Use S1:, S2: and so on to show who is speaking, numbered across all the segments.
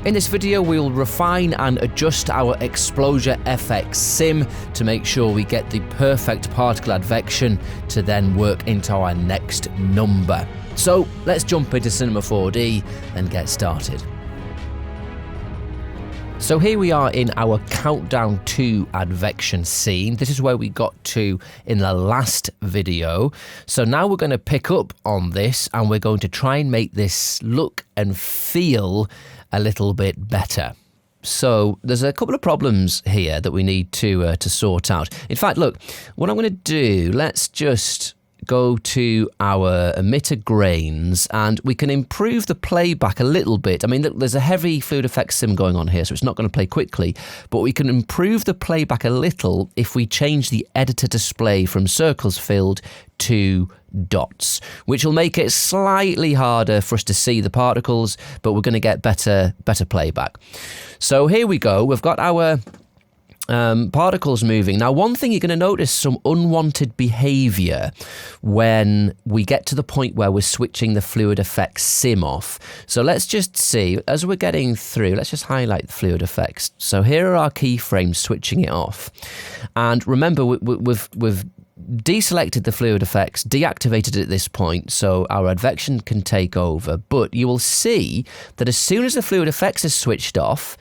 S1: In this video, we'll refine and adjust our xpExplosiaFX sim to make sure we get the perfect particle advection to then work into our next number. So let's jump into Cinema 4D and get started. So here we are in our countdown to advection scene. This is where we got to in the last video. So now we're going to pick up on this and we're going to try and make this look and feel a little bit better. So there's a couple of problems here that we need to sort out. In fact, look, what I'm going to do, let's just go to our emitter grains and we can improve the playback a little bit. I mean, look, there's a heavy fluid effects sim going on here, so it's not going to play quickly, but we can improve the playback a little if we change the editor display from circles filled to dots, which will make it slightly harder for us to see the particles, but we're going to get better playback. So here we go. We've got our particles moving. Now, one thing you're going to notice some unwanted behavior when we get to the point where we're switching the fluid effects sim off. So let's just see, as we're getting through, let's just highlight the fluid effects. So here are our keyframes switching it off. And remember, we've deselected the fluid effects, deactivated it at this point, so our advection can take over. But you will see that as soon as the fluid effects is switched off,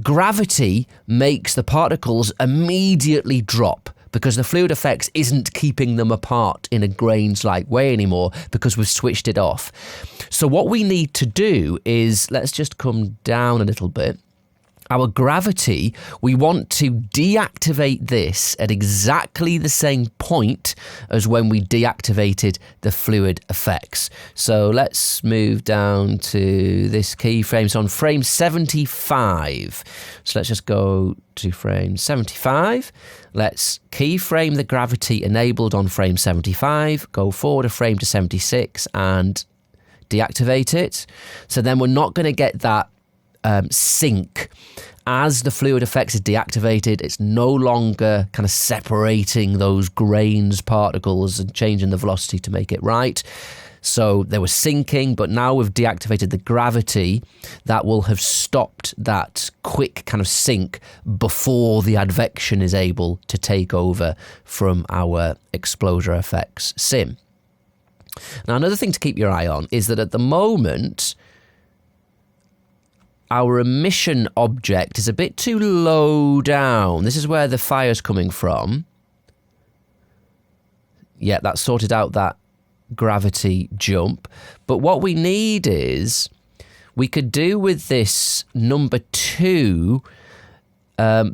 S1: gravity makes the particles immediately drop because the fluid effects isn't keeping them apart in a grains-like way anymore because we've switched it off. So what we need to do is, let's just come down a little bit. Our gravity, we want to deactivate this at exactly the same point as when we deactivated the fluid effects. So let's move down to this keyframe. So on frame 75. So let's just go to frame 75. Let's keyframe the gravity enabled on frame 75. Go forward a frame to 76 and deactivate it. So then we're not going to get that sync. As the fluid effects is deactivated, it's no longer kind of separating those grains particles and changing the velocity to make it right. So they were syncing, but now we've deactivated the gravity. That will have stopped that quick kind of sync before the advection is able to take over from our xpExplosiaFX sim. Now, another thing to keep your eye on is that at the moment, our emission object is a bit too low down. This is where the fire's coming from. Yeah, that sorted out that gravity jump. But what we need is, we could do with this number 2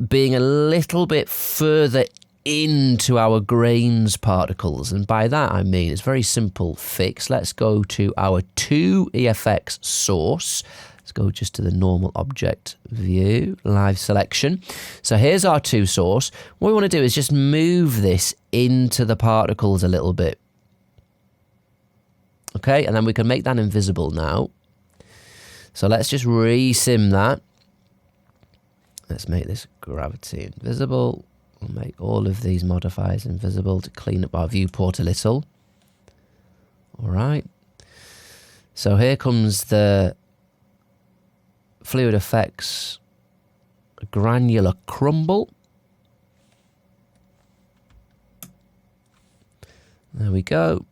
S1: being a little bit further into our grains particles. And by that I mean, it's a very simple fix. Let's go to our 2EFX source. Let's go just to the normal object view, live selection. So here's our 2 source. What we want to do is just move this into the particles a little bit. Okay, and then we can make that invisible now. So let's just resim that. Let's make this gravity invisible. We'll make all of these modifiers invisible to clean up our viewport a little. All right. So here comes the fluid effects granular crumble. There we go.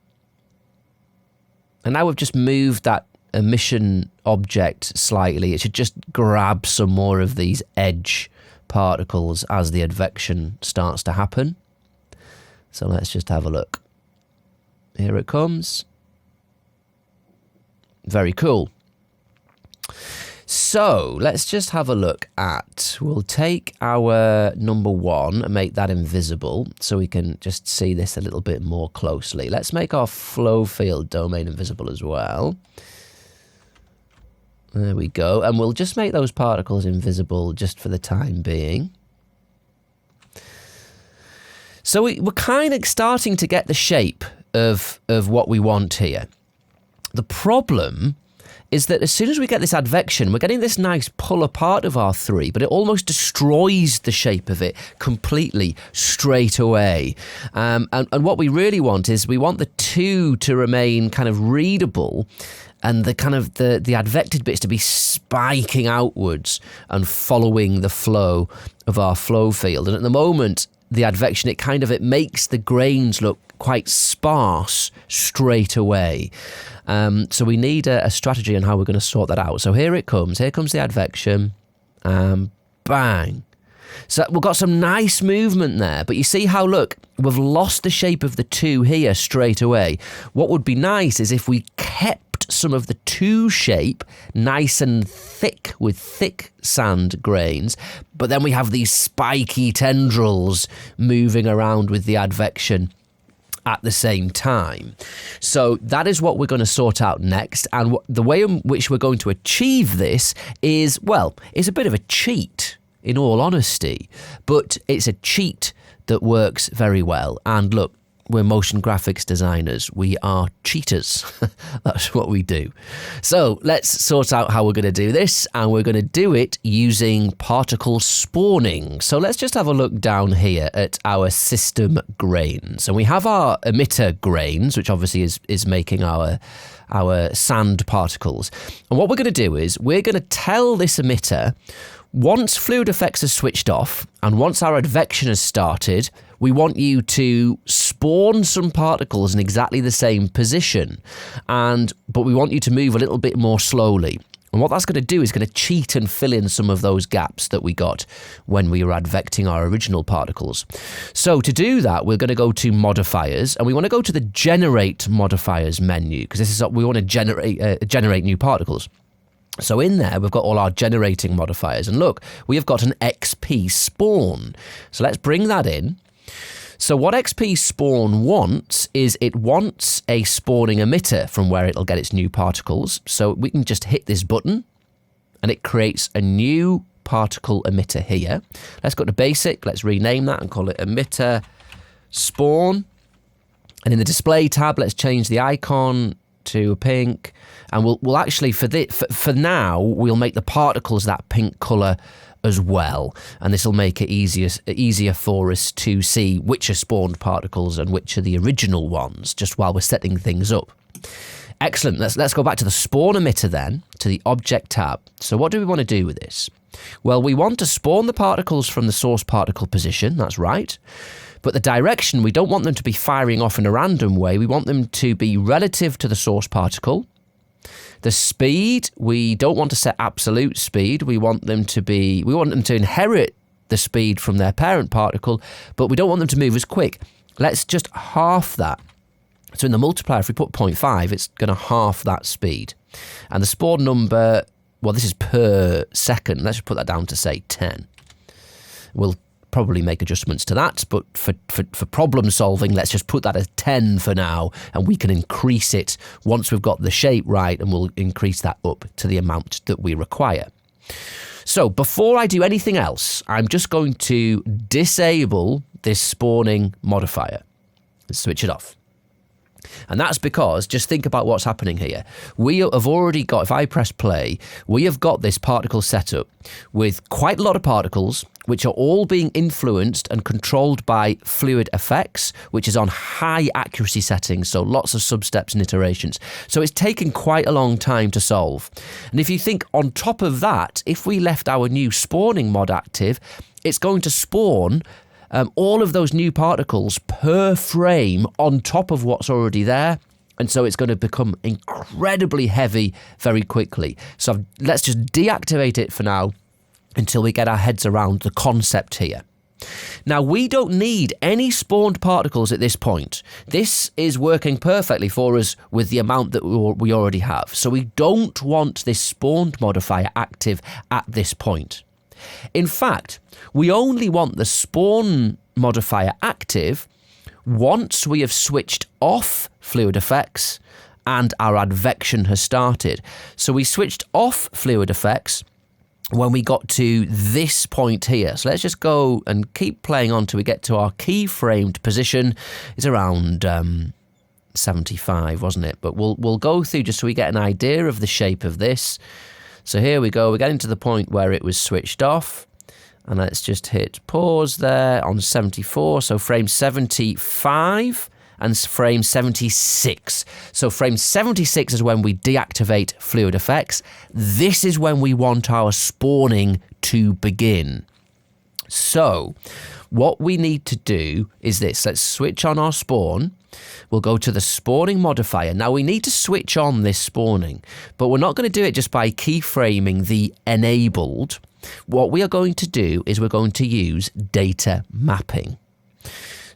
S1: And now we've just moved that emission object slightly. It should just grab some more of these edge particles as the advection starts to happen. So let's just have a look. Here it comes. Very cool. So let's just have a look at, we'll take our number 1 and make that invisible so we can just see this a little bit more closely. Let's make our flow field domain invisible as well. There we go. And we'll just make those particles invisible just for the time being. So we're kind of starting to get the shape of what we want here. The problem is that as soon as we get this advection, we're getting this nice pull apart of R3, but it almost destroys the shape of it completely straight away. And what we really want is we want the 2 to remain kind of readable, and the advected bits to be spiking outwards and following the flow of our flow field. And at the moment, the advection, it makes the grains look quite sparse straight away. So we need a strategy on how we're going to sort that out. So here it comes. Here comes the advection. Bang. So we've got some nice movement there. But you see how, look, we've lost the shape of the 2 here straight away. What would be nice is if we kept some of the 2 shape nice and thick with thick sand grains, but then we have these spiky tendrils moving around with the advection at the same time. So that is what we're going to sort out next. And the way in which we're going to achieve this is, well, it's a bit of a cheat, in all honesty, but it's a cheat that works very well. And look, we're motion graphics designers. We are cheaters. That's what we do. So let's sort out how we're going to do this, and we're going to do it using particle spawning. So let's just have a look down here at our system grains. And we have our emitter grains, which obviously is making our sand particles. And what we're going to do is we're going to tell this emitter, once fluid effects are switched off and once our advection has started, we want you to spawn some particles in exactly the same position, but we want you to move a little bit more slowly. And what that's going to do is going to cheat and fill in some of those gaps that we got when we were advecting our original particles. So to do that, we're going to go to modifiers, and we want to go to the generate modifiers menu, because this is we want to generate new particles. So in there, we've got all our generating modifiers. And look, we have got an xpSpawn. So let's bring that in. So what xpSpawn wants is it wants a spawning emitter from where it'll get its new particles. So we can just hit this button and it creates a new particle emitter here. Let's go to basic. Let's rename that and call it emitter spawn. And in the display tab, let's change the icon to pink. And we'll actually, for now, we'll make the particles that pink color as well, and this will make it easier for us to see which are spawned particles and which are the original ones, just while we're setting things up. Excellent. Let's go back to the spawn emitter then, to the object tab. So what do we want to do with this? Well, we want to spawn the particles from the source particle position, that's right. But the direction, we don't want them to be firing off in a random way. We want them to be relative to the source particle. The speed, we don't want to set absolute speed. We want them to inherit the speed from their parent particle, but we don't want them to move as quick. Let's just half that. So in the multiplier, if we put 0.5, it's going to half that speed. And the spawn number, well, this is per second. Let's just put that down to, say, 10. We'll probably make adjustments to that, but for problem solving, let's just put that as 10 for now, and we can increase it once we've got the shape right, and we'll increase that up to the amount that we require. So before I do anything else, I'm just going to disable this spawning modifier. Let's switch it off. And that's because, just think about what's happening here. We have already got, if I press play, we have got this particle setup with quite a lot of particles, which are all being influenced and controlled by fluid effects, which is on high accuracy settings, so lots of sub-steps and iterations. So it's taken quite a long time to solve. And if you think on top of that, if we left our new spawning mod active, it's going to spawn all of those new particles per frame on top of what's already there. And so it's going to become incredibly heavy very quickly. So let's just deactivate it for now until we get our heads around the concept here. Now, we don't need any spawned particles at this point. This is working perfectly for us with the amount that we already have. So we don't want this spawned modifier active at this point. In fact, we only want the spawn modifier active once we have switched off fluid effects and our advection has started. So we switched off fluid effects when we got to this point here. So let's just go and keep playing on till we get to our keyframed position. It's around 75, wasn't it? But we'll go through just so we get an idea of the shape of this. So here we go. We're getting to the point where it was switched off. And let's just hit pause there on 74. So frame 75 and frame 76. So frame 76 is when we deactivate fluid effects. This is when we want our spawning to begin. So what we need to do is this. Let's switch on our spawn. We'll go to the spawning modifier. Now we need to switch on this spawning, but we're not going to do it just by keyframing the enabled. What we are going to do is we're going to use data mapping.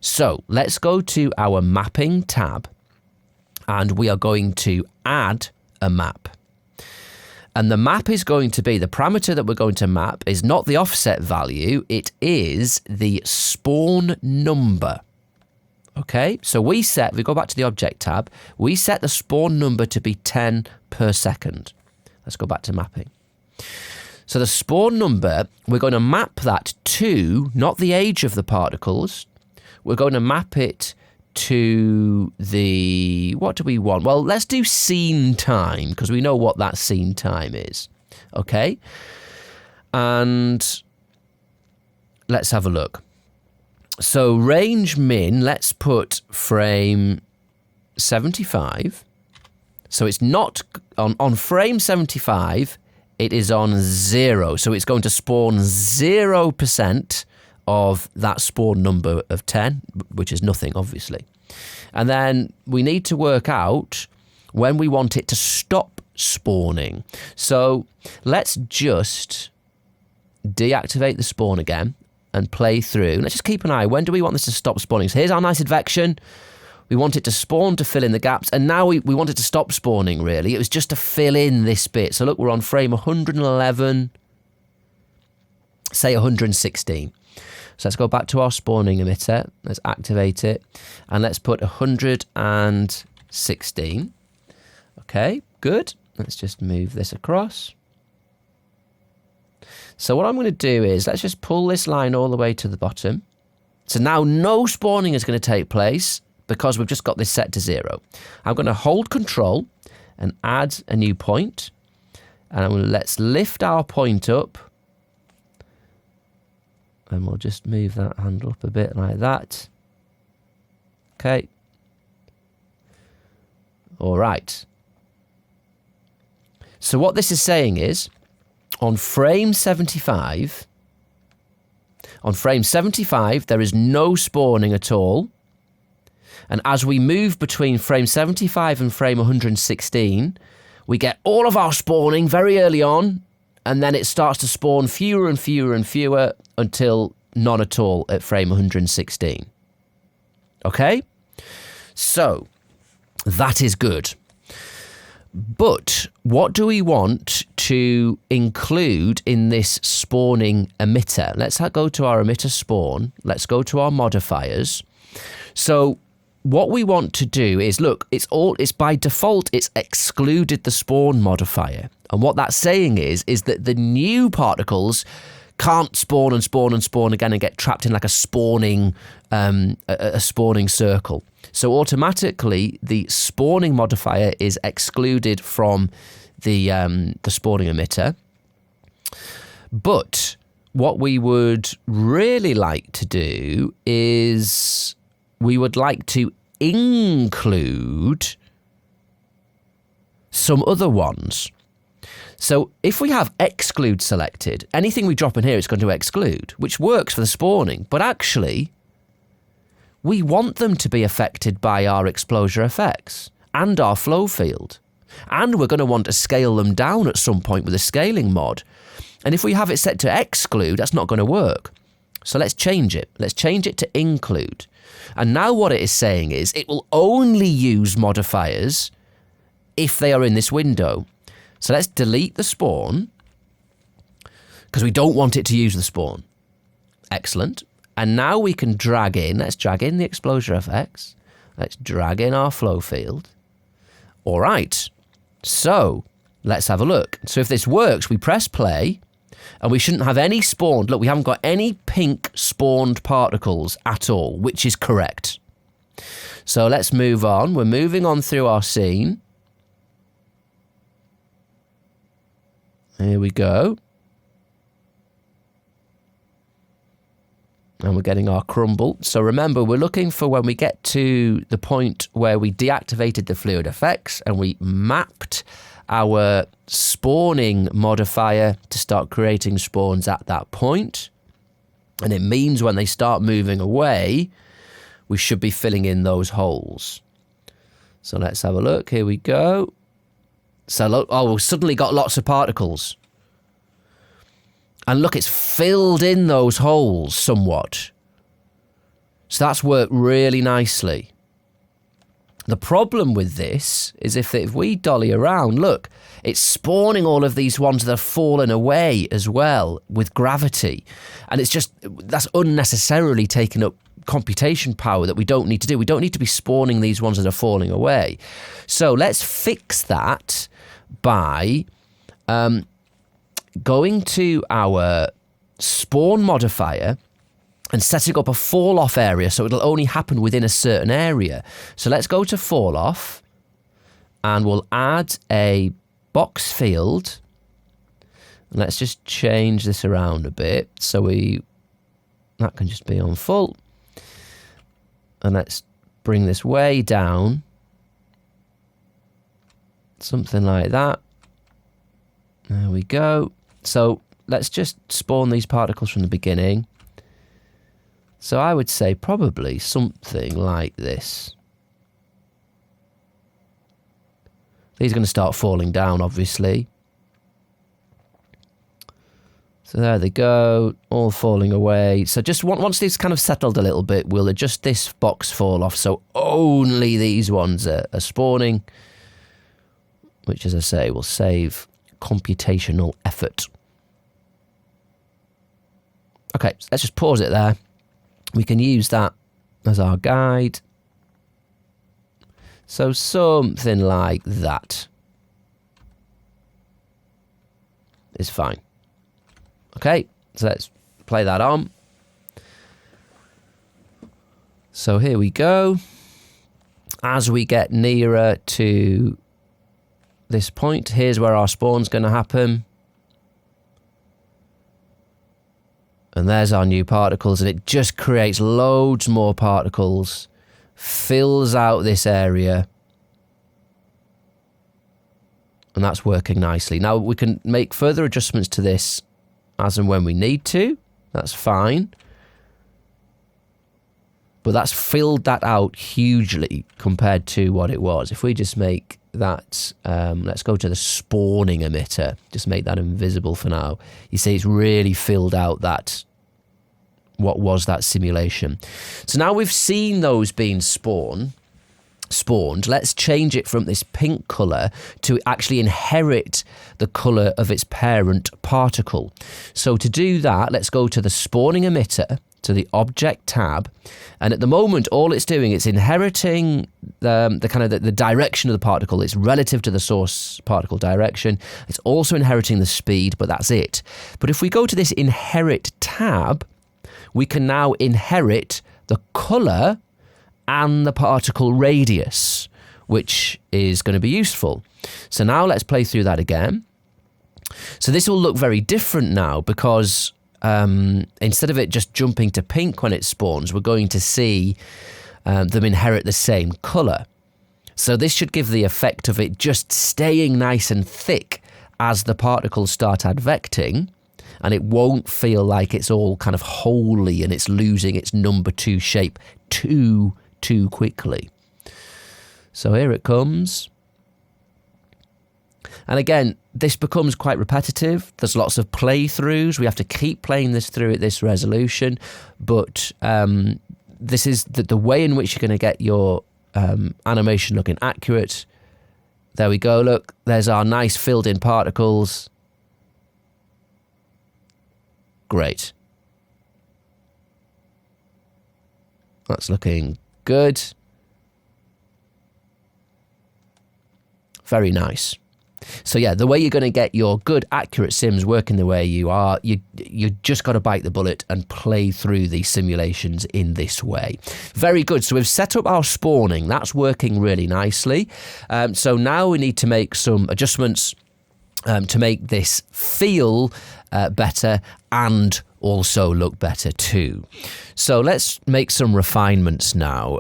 S1: So let's go to our mapping tab and we are going to add a map. And the map is going to be, the parameter that we're going to map is not the offset value, it is the spawn number. Okay, so we go back to the object tab, we set the spawn number to be 10 per second. Let's go back to mapping. So the spawn number, we're going to map that to, not the age of the particles, we're going to map it to the, what do we want? Well, let's do scene time, because we know what that scene time is. Okay? And let's have a look. So range min, let's put frame 75. So it's not, on frame 75, it is on 0. So it's going to spawn 0% of that spawn number of 10, which is nothing, obviously. And then we need to work out when we want it to stop spawning. So let's just deactivate the spawn again and play through. Let's just keep an eye. When do we want this to stop spawning? So here's our nice advection. We want it to spawn to fill in the gaps. And now we want it to stop spawning, really. It was just to fill in this bit. So look, we're on frame 111, say 116. So let's go back to our spawning emitter. Let's activate it. And let's put 116. Okay, good. Let's just move this across. So what I'm going to do is, let's just pull this line all the way to the bottom. So now no spawning is going to take place because we've just got this set to 0. I'm going to hold Control and add a new point. And let's lift our point up. And we'll just move that handle up a bit like that. Okay. All right. So what this is saying is, on frame 75, there is no spawning at all. And as we move between frame 75 and frame 116, we get all of our spawning very early on, and then it starts to spawn fewer and fewer and fewer until none at all at frame 116. Okay? So, that is good. But what do we want to include in this spawning emitter? Let's go to our emitter spawn. Let's go to our modifiers. So what we want to do is, look, it's by default, it's excluded the spawn modifier. And what that's saying is that the new particles can't spawn and spawn and spawn again and get trapped in like a spawning circle. So automatically, the spawning modifier is excluded from the spawning emitter. But what we would really like to do is we would like to include some other ones. So if we have exclude selected, anything we drop in here is going to exclude, which works for the spawning, but actually we want them to be affected by our exposure effects and our flow field. And we're going to want to scale them down at some point with a scaling mod. And if we have it set to exclude, that's not going to work. So let's change it. Let's change it to include. And now what it is saying is it will only use modifiers if they are in this window. So let's delete the spawn because we don't want it to use the spawn. Excellent. And now we can drag in, let's drag in the exposure effects. Let's drag in our flow field. All right. So let's have a look. So if this works, we press play and we shouldn't have any spawned. Look, we haven't got any pink spawned particles at all, which is correct. So let's move on. We're moving on through our scene. Here we go. And we're getting our crumble. So remember, we're looking for when we get to the point where we deactivated the fluid effects and we mapped our spawning modifier to start creating spawns at that point. And it means when they start moving away, we should be filling in those holes. So let's have a look. Here we go. So look, oh, we've suddenly got lots of particles. And look, it's filled in those holes somewhat. So that's worked really nicely. The problem with this is if we dolly around, look, it's spawning all of these ones that are falling away as well with gravity. And it's just, that's unnecessarily taking up computation power that we don't need to do. We don't need to be spawning these ones that are falling away. So let's fix that by going to our spawn modifier and setting up a fall off area so it'll only happen within a certain area. So let's go to fall off and we'll add a box field. And let's just change this around a bit so that can just be on full. And let's bring this way down. Something like that. There we go. So let's just spawn these particles from the beginning. So I would say probably something like this. These are going to start falling down, obviously. So there they go, all falling away. So just once these kind of settled a little bit, we'll adjust this box fall off so only these ones are spawning, which, as I say, will save computational effort. Okay, so let's just pause it there. We can use that as our guide. So something like that is fine. Okay, so let's play that on. So here we go. As we get nearer to this point, here's where our spawn's going to happen. And there's our new particles, and it just creates loads more particles, fills out this area, and that's working nicely. Now we can make further adjustments to this as and when we need to. That's fine. But that's filled that out hugely compared to what it was. If we just make that, let's go to the spawning emitter, just make that invisible for now. You see it's really filled out that, what was that simulation. So now we've seen those being spawned, let's change it from this pink colour to actually inherit the colour of its parent particle. So to do that, let's go to the spawning emitter, to the object tab, and at the moment all it's doing, it's inheriting the direction of the particle. It's relative to the source particle direction. It's also inheriting the speed, but that's it. But if we go to this inherit tab, we can now inherit the colour and the particle radius, which is going to be useful. So now let's play through that again. So this will look very different now because instead of it just jumping to pink when it spawns, we're going to see them inherit the same colour. So this should give the effect of it just staying nice and thick as the particles start advecting, and it won't feel like it's all kind of holy and it's losing its number 2 shape too quickly. So here it comes. And again, this becomes quite repetitive. There's lots of playthroughs. We have to keep playing this through at this resolution. But this is the way in which you're going to get your animation looking accurate. There we go. Look, there's our nice filled in particles. Great. That's looking good. Very nice. So yeah, the way you're going to get your good, accurate sims working the way you are, you just got to bite the bullet and play through these simulations in this way. Very good. So we've set up our spawning. That's working really nicely. So now we need to make some adjustments to make this feel better and also look better too. So let's make some refinements now.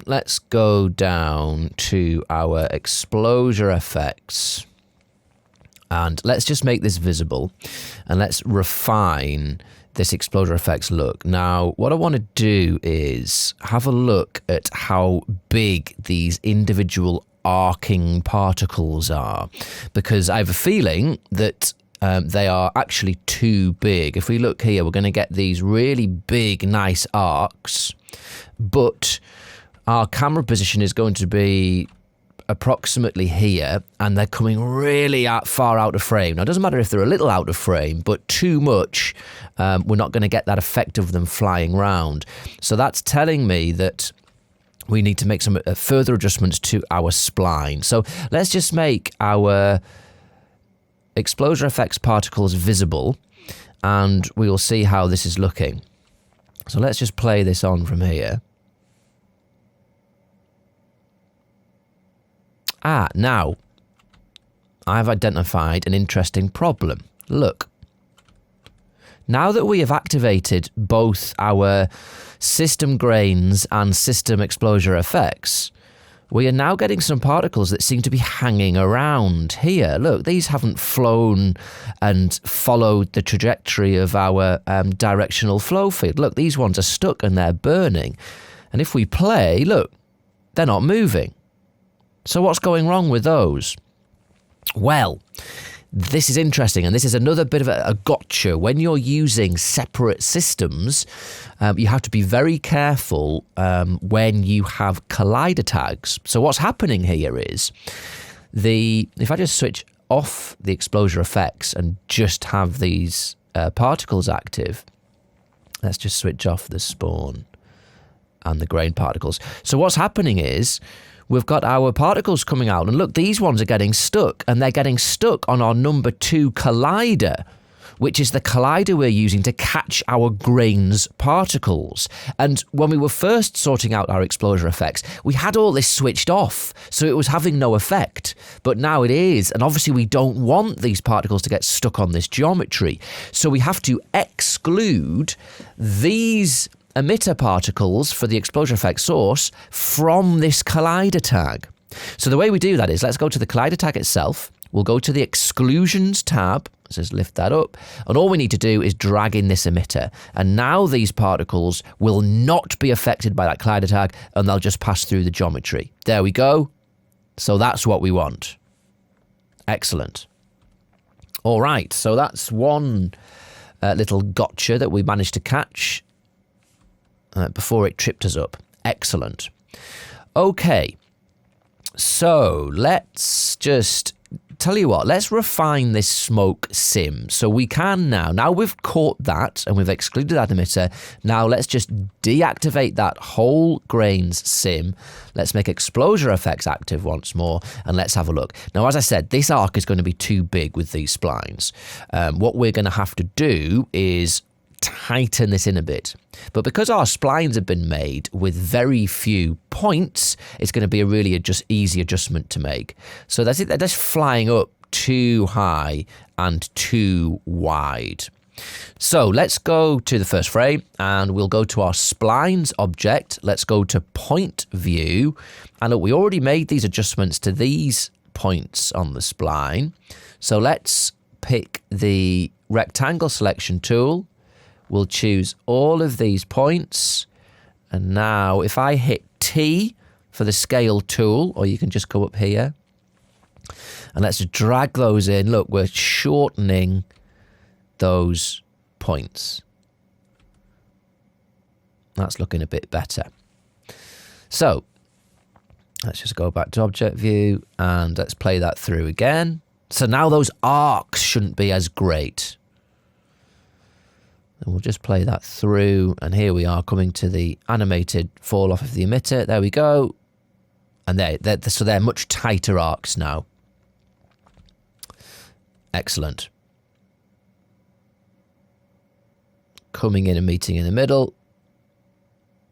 S1: Let's go down to our exposure effects and let's just make this visible and let's refine this exposure effects look. Now, what I want to do is have a look at how big these individual arcing particles are, because I have a feeling that they are actually too big. If we look here, we're going to get these really big, nice arcs, but our camera position is going to be approximately here, and they're coming really far out of frame. Now, it doesn't matter if they're a little out of frame, but too much, we're not going to get that effect of them flying round. So that's telling me that we need to make some further adjustments to our spline. So let's just make our xpExplosiaFX particles visible and we will see how this is looking. So let's just play this on from here. Now I've identified an interesting problem. Look, now that we have activated both our system grains and system exposure effects, we are now getting some particles that seem to be hanging around here. Look, these haven't flown and followed the trajectory of our directional flow field. Look, these ones are stuck and they're burning. And if we play, look, they're not moving. So what's going wrong with those? Well, this is interesting, and this is another bit of a gotcha. When you're using separate systems, you have to be very careful when you have collider tags. So what's happening here is, if I just switch off the exposure effects and just have these particles active, let's just switch off the spawn and the grain particles. So what's happening is, we've got our particles coming out, and look, these ones are getting stuck, and they're getting stuck on our number 2 collider, which is the collider we're using to catch our grains particles. And when we were first sorting out our exposure effects, we had all this switched off, so it was having no effect. But now it is, and obviously we don't want these particles to get stuck on this geometry. So we have to exclude these emitter particles for the exposure effect source from this collider tag. So the way we do that is, let's go to the collider tag itself. We'll go to the exclusions tab. Let's just lift that up. And all we need to do is drag in this emitter. And now these particles will not be affected by that collider tag, and they'll just pass through the geometry. There we go. So that's what we want. Excellent. All right. So that's one little gotcha that we managed to catch before it tripped us up. Excellent. Okay, so let's just tell you what, let's refine this smoke sim. So we can now we've caught that and we've excluded that emitter. Now let's just deactivate that whole grains sim. Let's make exposure effects active once more, and let's have a look. Now, as I said, this arc is going to be too big with these splines. What we're going to have to do is tighten this in a bit. But because our splines have been made with very few points, it's going to be a really easy adjustment to make. So that's it. They're just flying up too high and too wide. So let's go to the first frame and we'll go to our splines object. Let's go to point view. And look, we already made these adjustments to these points on the spline. So let's pick the rectangle selection tool. We'll choose all of these points. And now if I hit T for the scale tool, or you can just go up here, and let's drag those in. Look, we're shortening those points. That's looking a bit better. So let's just go back to object view and let's play that through again. So now those arcs shouldn't be as great. And we'll just play that through. And here we are coming to the animated fall off of the emitter. There we go. And so they're much tighter arcs now. Excellent. Coming in and meeting in the middle.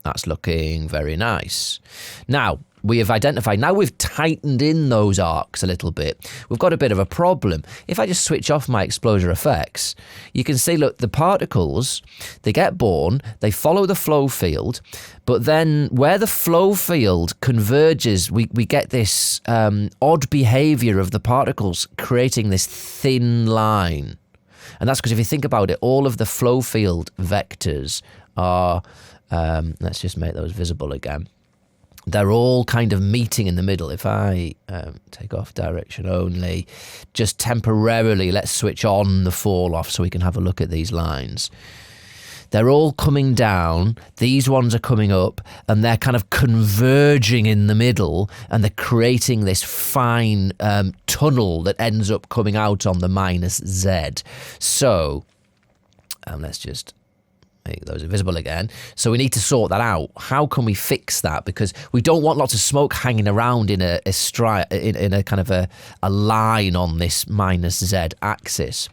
S1: That's looking very nice. Now, we have identified, now we've tightened in those arcs a little bit, we've got a bit of a problem. If I just switch off my exposure effects, you can see, look, the particles, they get born, they follow the flow field, but then where the flow field converges, we get this odd behavior of the particles creating this thin line. And that's because if you think about it, all of the flow field vectors are, let's just make those visible again. They're all kind of meeting in the middle. If I take off direction only, just temporarily, let's switch on the Falloff so we can have a look at these lines. They're all coming down, these ones are coming up, and they're kind of converging in the middle, and they're creating this fine tunnel that ends up coming out on the -z. So, let's just make those invisible again. So we need to sort that out. How can we fix that? Because we don't want lots of smoke hanging around in a kind of a line on this -z axis.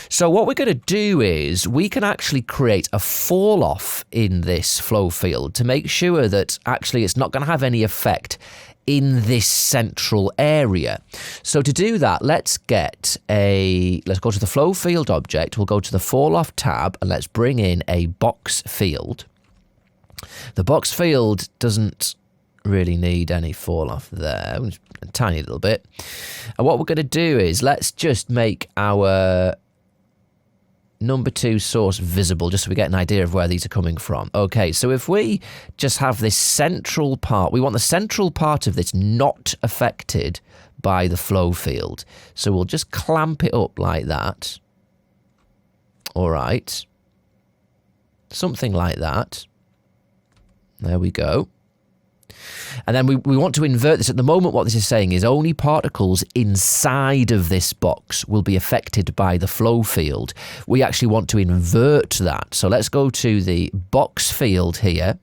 S1: So what we're going to do is we can actually create a fall off in this flow field to make sure that actually it's not going to have any effect in this central area. So to do that, let's go to the flow field object, we'll go to the Falloff tab, and let's bring in a box field. The box field doesn't really need any Falloff there, a tiny little bit. And what we're going to do is let's just make our number 2 source visible, just so we get an idea of where these are coming from. Okay, so if we just have this central part, we want the central part of this not affected by the flow field. So we'll just clamp it up like that. All right. Something like that. There we go. And then we want to invert this. At the moment, what this is saying is only particles inside of this box will be affected by the flow field. We actually want to invert that. So let's go to the box field here.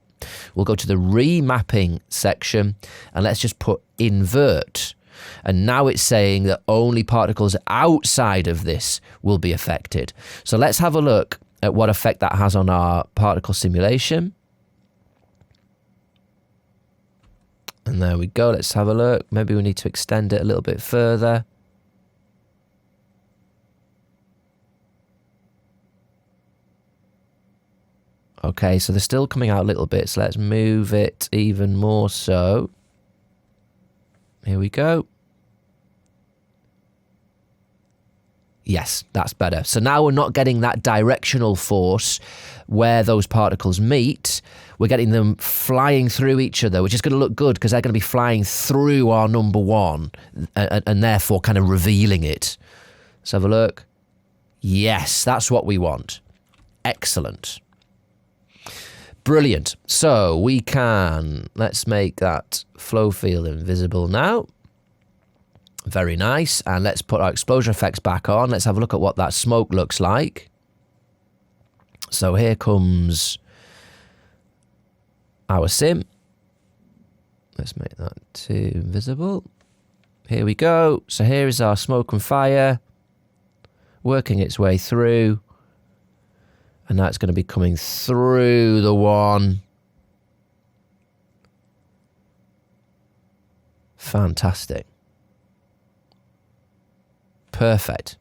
S1: We'll go to the remapping section, and let's just put invert. And now it's saying that only particles outside of this will be affected. So let's have a look at what effect that has on our particle simulation. And there we go. Let's have a look. Maybe we need to extend it a little bit further. Okay, so they're still coming out a little bit, so let's move it even more so. Here we go. Yes, that's better. So now we're not getting that directional force where those particles meet. We're getting them flying through each other, which is going to look good because they're going to be flying through our number 1 and therefore kind of revealing it. Let's have a look. Yes, that's what we want. Excellent. Brilliant. So we can, let's make that flow field invisible now. Very nice. And let's put our exposure effects back on. Let's have a look at what that smoke looks like. So here comes our sim. Let's make that too invisible. Here we go. So here is our smoke and fire working its way through. And that's going to be coming through the one. Fantastic. Perfect.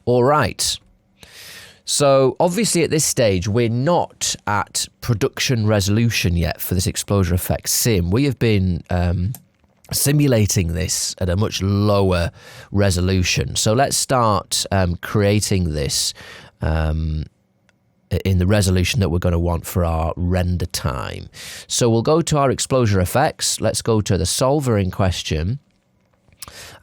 S1: All right. So obviously at this stage, we're not at production resolution yet for this exposure effects sim. We have been simulating this at a much lower resolution. So let's start creating this in the resolution that we're going to want for our render time. So we'll go to our exposure effects. Let's go to the solver in question.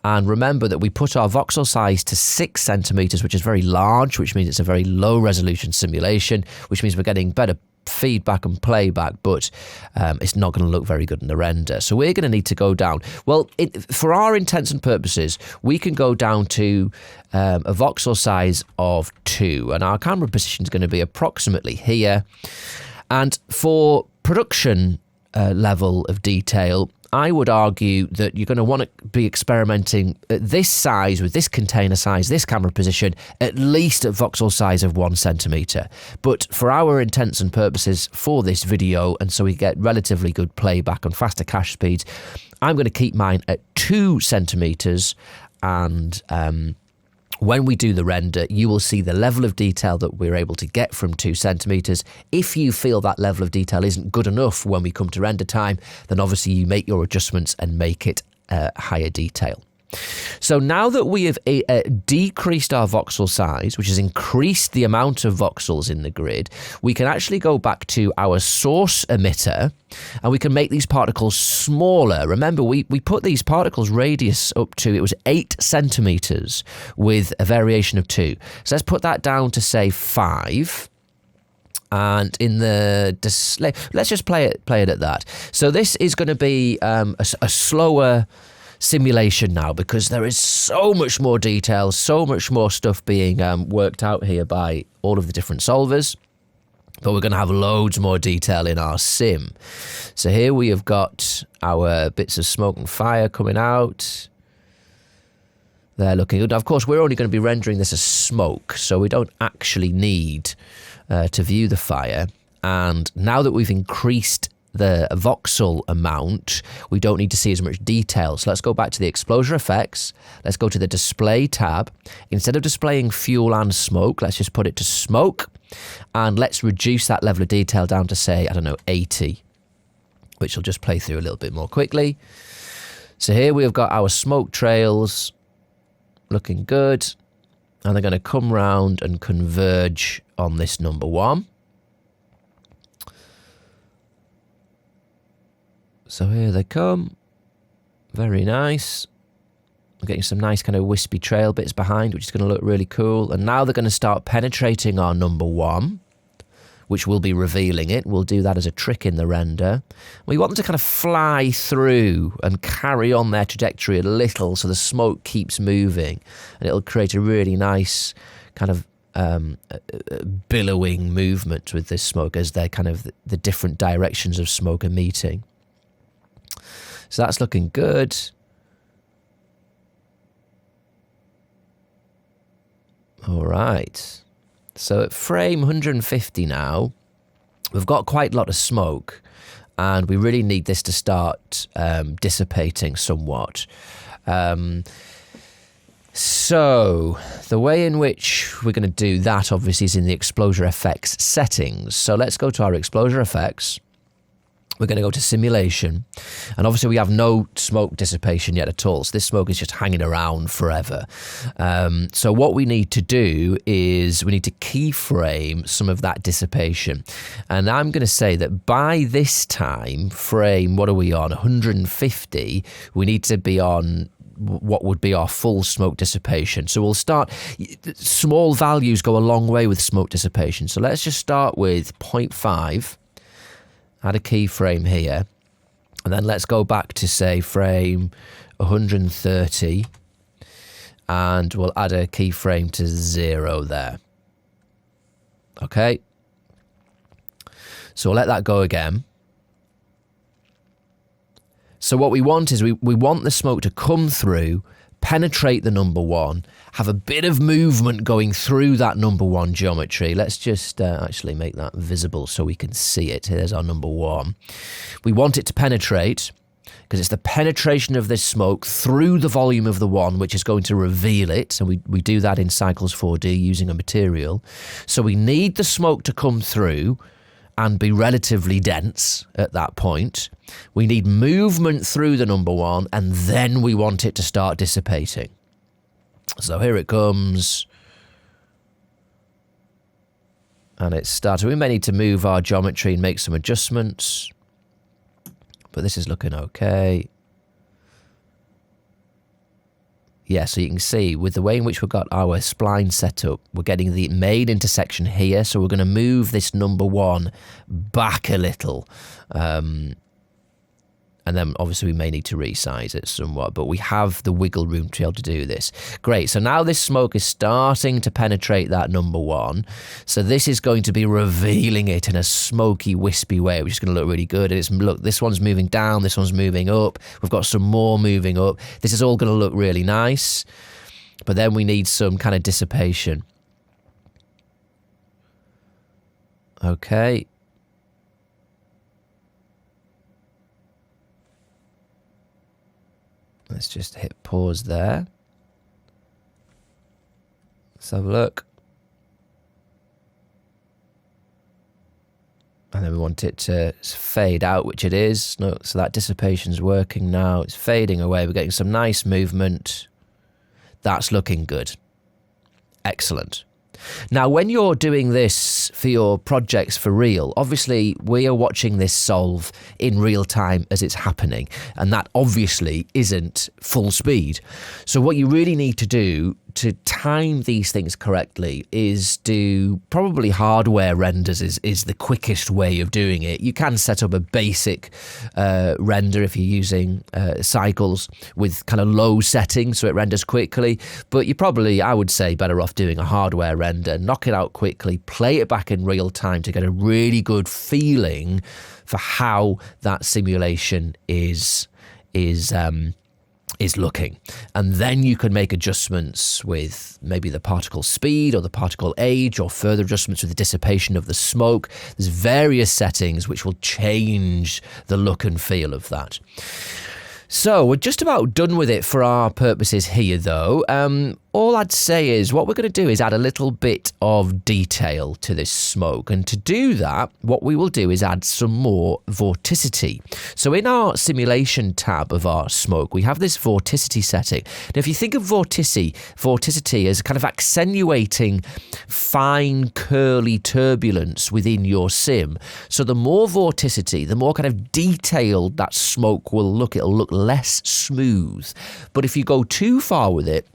S1: And remember that we put our voxel size to 6 centimeters, which is very large, which means it's a very low resolution simulation, which means we're getting better feedback and playback, but it's not going to look very good in the render. So we're going to need to go down. Well, for our intents and purposes, we can go down to a voxel size of 2, and our camera position is going to be approximately here. And for production level of detail, I would argue that you're going to want to be experimenting at this size, with this container size, this camera position, at least at voxel size of 1 centimeter. But for our intents and purposes for this video, and so we get relatively good playback and faster cache speeds, I'm going to keep mine at 2 centimeters, and when we do the render, you will see the level of detail that we're able to get from 2 centimeters. If you feel that level of detail isn't good enough when we come to render time, then obviously you make your adjustments and make it higher detail. So now that we have decreased our voxel size, which has increased the amount of voxels in the grid, we can actually go back to our source emitter and we can make these particles smaller. Remember, we put these particles radius up to, it was 8 centimeters with a variation of 2. So let's put that down to, say, 5. And in the display, let's just play it at that. So this is going to be a slower simulation now, because there is so much more detail, so much more stuff being worked out here by all of the different solvers. But we're going to have loads more detail in our sim. So here we have got our bits of smoke and fire coming out. They're looking good. Now, of course, we're only going to be rendering this as smoke, so we don't actually need to view the fire. And now that we've increased the voxel amount, we don't need to see as much detail. So let's go back to the exposure effects. Let's go to the display tab. Instead of displaying fuel and smoke, let's just put it to smoke. And let's reduce that level of detail down to, say, I don't know, 80, which will just play through a little bit more quickly. So here we have got our smoke trails looking good. And they're going to come round and converge on this number 1. So here they come. Very nice. We're getting some nice kind of wispy trail bits behind, which is going to look really cool. And now they're going to start penetrating our number 1, which will be revealing it. We'll do that as a trick in the render. We want them to kind of fly through and carry on their trajectory a little so the smoke keeps moving. And it'll create a really nice kind of billowing movement with this smoke as they're kind of the different directions of smoke are meeting. So that's looking good. All right. So at frame 150 now, we've got quite a lot of smoke, and we really need this to start dissipating somewhat. So the way in which we're going to do that, obviously, is in the exposure effects settings. So let's go to our exposure effects. We're going to go to simulation, and obviously we have no smoke dissipation yet at all, so this smoke is just hanging around forever. So what we need to do is we need to keyframe some of that dissipation, and I'm going to say that by this time, frame, what are we on, 150, we need to be on what would be our full smoke dissipation. So we'll start, small values go a long way with smoke dissipation, so let's just start with 0.5. Add a keyframe here, and then let's go back to, say, frame 130, and we'll add a keyframe to 0 there. Okay, so we'll let that go again. So what we want is we want the smoke to come through, penetrate the number 1, have a bit of movement going through that number 1 geometry. Let's just actually make that visible so we can see it. Here's our number 1. We want it to penetrate, because it's the penetration of this smoke through the volume of the 1 which is going to reveal it. So we do that in Cycles 4D using a material. So we need the smoke to come through and be relatively dense at that point. We need movement through the number 1, and then we want it to start dissipating. So here it comes. And it's started. We may need to move our geometry and make some adjustments, but this is looking okay. Yeah, so you can see with the way in which we've got our spline set up, we're getting the main intersection here, so we're going to move this number 1 back a little. And then obviously we may need to resize it somewhat, but we have the wiggle room to be able to do this. Great, so now this smoke is starting to penetrate that number 1. So this is going to be revealing it in a smoky, wispy way, which is going to look really good. And it's, look, this one's moving down, this one's moving up. We've got some more moving up. This is all going to look really nice. But then we need some kind of dissipation. Okay. Let's just hit pause there. Let's have a look. And then we want it to fade out, which it is. No, so that dissipation's working now. It's fading away. We're getting some nice movement. That's looking good. Excellent. Now, when you're doing this for your projects for real, obviously we are watching this solve in real time as it's happening, and that obviously isn't full speed. So what you really need to do to time these things correctly is do probably hardware renders is the quickest way of doing it. You can set up a basic render if you're using cycles with kind of low settings so it renders quickly, but you're probably, I would say, better off doing a hardware render, knock it out quickly, play it back in real time to get a really good feeling for how that simulation is looking. And then you can make adjustments with maybe the particle speed or the particle age, or further adjustments with the dissipation of the smoke. There's various settings which will change the look and feel of that. So we're just about done with it for our purposes here, though. All I'd say is what we're going to do is add a little bit of detail to this smoke. And to do that, what we will do is add some more vorticity. So in our simulation tab of our smoke, we have this vorticity setting. Now, if you think of vorticity as kind of accentuating fine, curly turbulence within your sim. So the more vorticity, the more kind of detailed that smoke will look. It'll look less smooth. But if you go too far with it,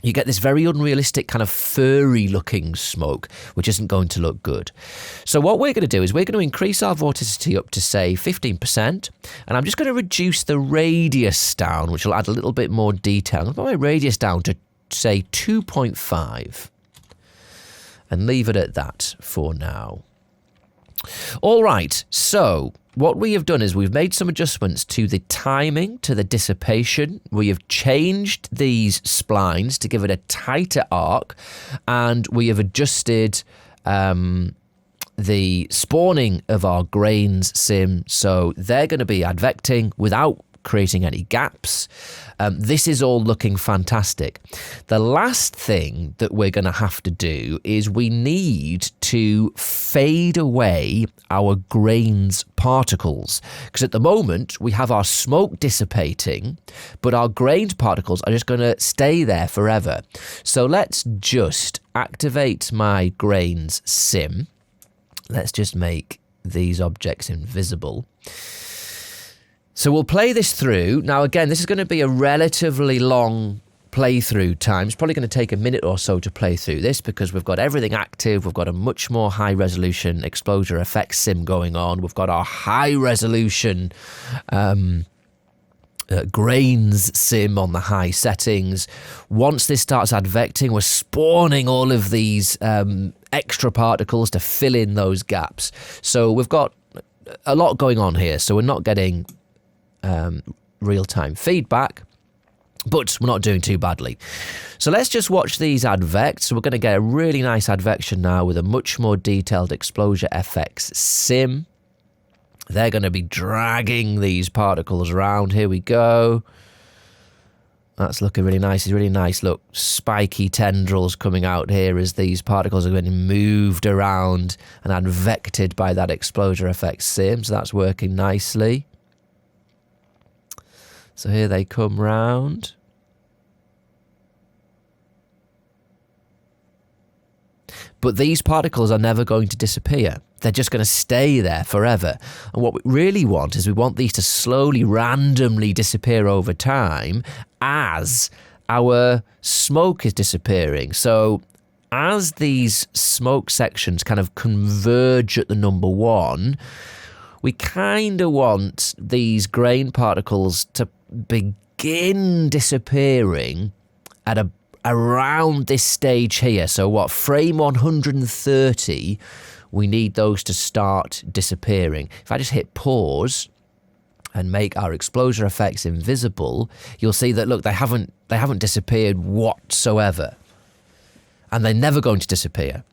S1: you get this very unrealistic kind of furry looking smoke, which isn't going to look good. So what we're going to do is we're going to increase our vorticity up to, say, 15%. And I'm just going to reduce the radius down, which will add a little bit more detail. I'm going to put my radius down to, say, 2.5. And leave it at that for now. All right, so what we have done is we've made some adjustments to the timing, to the dissipation. We have changed these splines to give it a tighter arc, and we have adjusted the spawning of our grains sim, so they're going to be advecting without creating any gaps. This is all looking fantastic. The last thing that we're going to have to do is we need to fade away our grains particles, because at the moment we have our smoke dissipating, but our grains particles are just going to stay there forever. So let's just activate my grains sim. Let's just make these objects invisible. So we'll play this through. Now, again, this is going to be a relatively long playthrough time. It's probably going to take a minute or so to play through this because we've got everything active. We've got a much more high-resolution XpExplosiaFX sim going on. We've got our high-resolution grains sim on the high settings. Once this starts advecting, we're spawning all of these extra particles to fill in those gaps. So we've got a lot going on here. So we're not getting real-time feedback, but we're not doing too badly. So let's just watch these advect. So we're going to get a really nice advection now with a much more detailed XpExplosiaFX sim. They're going to be dragging these particles around. Here we go. That's looking really nice. It's really nice. Look, spiky tendrils coming out here as these particles are getting moved around and advected by that XpExplosiaFX sim. So that's working nicely. So here they come round. But these particles are never going to disappear. They're just going to stay there forever. And what we really want is we want these to slowly, randomly disappear over time as our smoke is disappearing. So as these smoke sections kind of converge at the number 1, we kind of want these grain particles to begin disappearing at around this stage here. So what, frame 130, we need those to start disappearing. If I just hit pause and make our exposure effects invisible, you'll see that, look, they haven't disappeared whatsoever. And they're never going to disappear.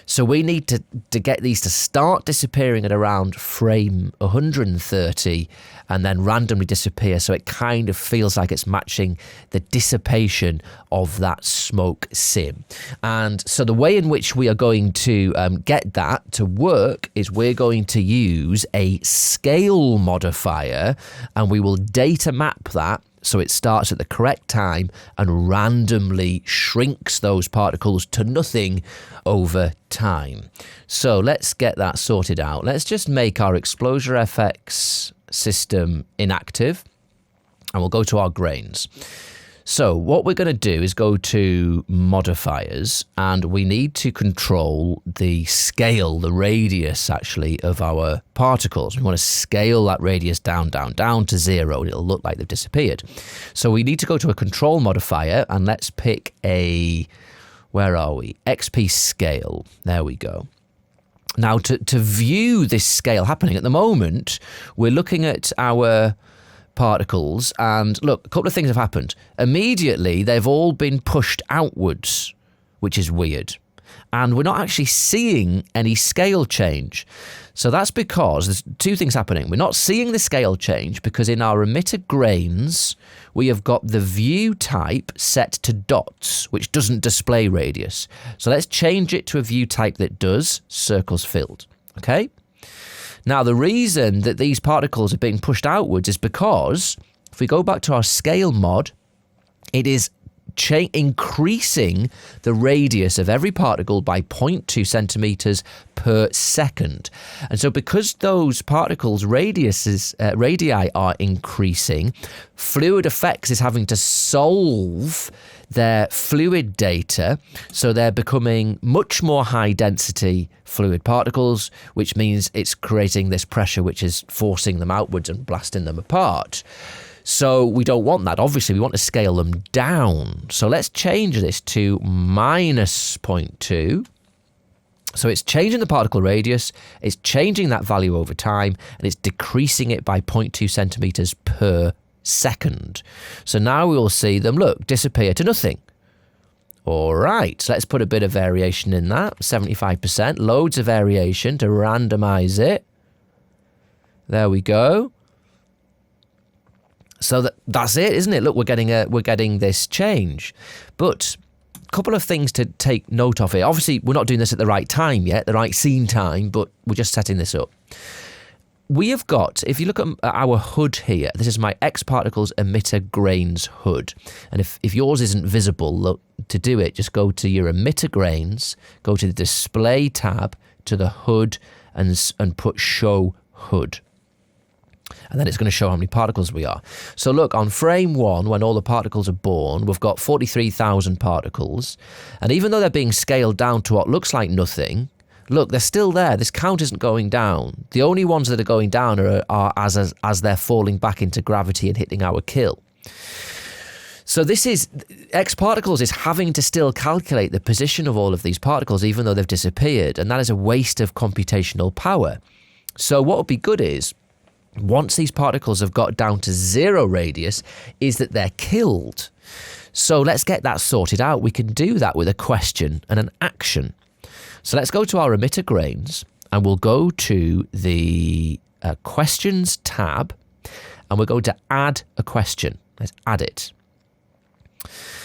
S1: So we need to get these to start disappearing at around frame 130 and then randomly disappear, so it kind of feels like it's matching the dissipation of that smoke sim. And so the way in which we are going to get that to work is we're going to use a scale modifier, and we will data map that so it starts at the correct time and randomly shrinks those particles to nothing over time. So let's get that sorted out. Let's just make our xpExplosiaFX system inactive, and we'll go to our grains. So what we're going to do is go to modifiers, and we need to control the scale, the radius actually, of our particles. We want to scale that radius down to 0, and it'll look like they've disappeared. So we need to go to a control modifier, and let's pick a, where are we? xpScale. There we go. Now to view this scale happening at the moment, we're looking at our particles, and look, a couple of things have happened. Immediately, they've all been pushed outwards, which is weird. And we're not actually seeing any scale change. So that's because there's two things happening. We're not seeing the scale change because in our emitter grains, we have got the view type set to dots, which doesn't display radius. So let's change it to a view type that does, circles filled. Okay? Now, the reason that these particles are being pushed outwards is because if we go back to our scale mod, it is increasing the radius of every particle by 0.2 centimeters per second. And so because those particles' radii are increasing, Fluid Effects is having to solve their fluid data, so they're becoming much more high density fluid particles, which means it's creating this pressure which is forcing them outwards and blasting them apart. So we don't want that. Obviously, we want to scale them down. So let's change this to minus 0.2. So it's changing the particle radius, it's changing that value over time, and it's decreasing it by 0.2 centimeters per second. So now we will see them, look, disappear to nothing. All right, so let's put a bit of variation in that, 75%, loads of variation to randomize it. There we go. So that's it, isn't it? Look, we're getting this change. But a couple of things to take note of here. Obviously, we're not doing this at the right time yet, the right scene time, but we're just setting this up. We have got, if you look at our hood here, this is my xParticles emitter grains hood. And if yours isn't visible, look, to do it, just go to your emitter grains, go to the display tab, to the hood, and put show hood. And then it's going to show how many particles we are. So look, on frame 1, when all the particles are born, we've got 43,000 particles. And even though they're being scaled down to what looks like nothing, look, they're still there. This count isn't going down. The only ones that are going down are as they're falling back into gravity and hitting our kill. So this is, xParticles is having to still calculate the position of all of these particles, even though they've disappeared. And that is a waste of computational power. So what would be good is, once these particles have got down to 0 radius, is that they're killed. So let's get that sorted out. We can do that with a question and an action. So let's go to our emitter grains, and we'll go to the questions tab, and we're going to add a question. Let's add it.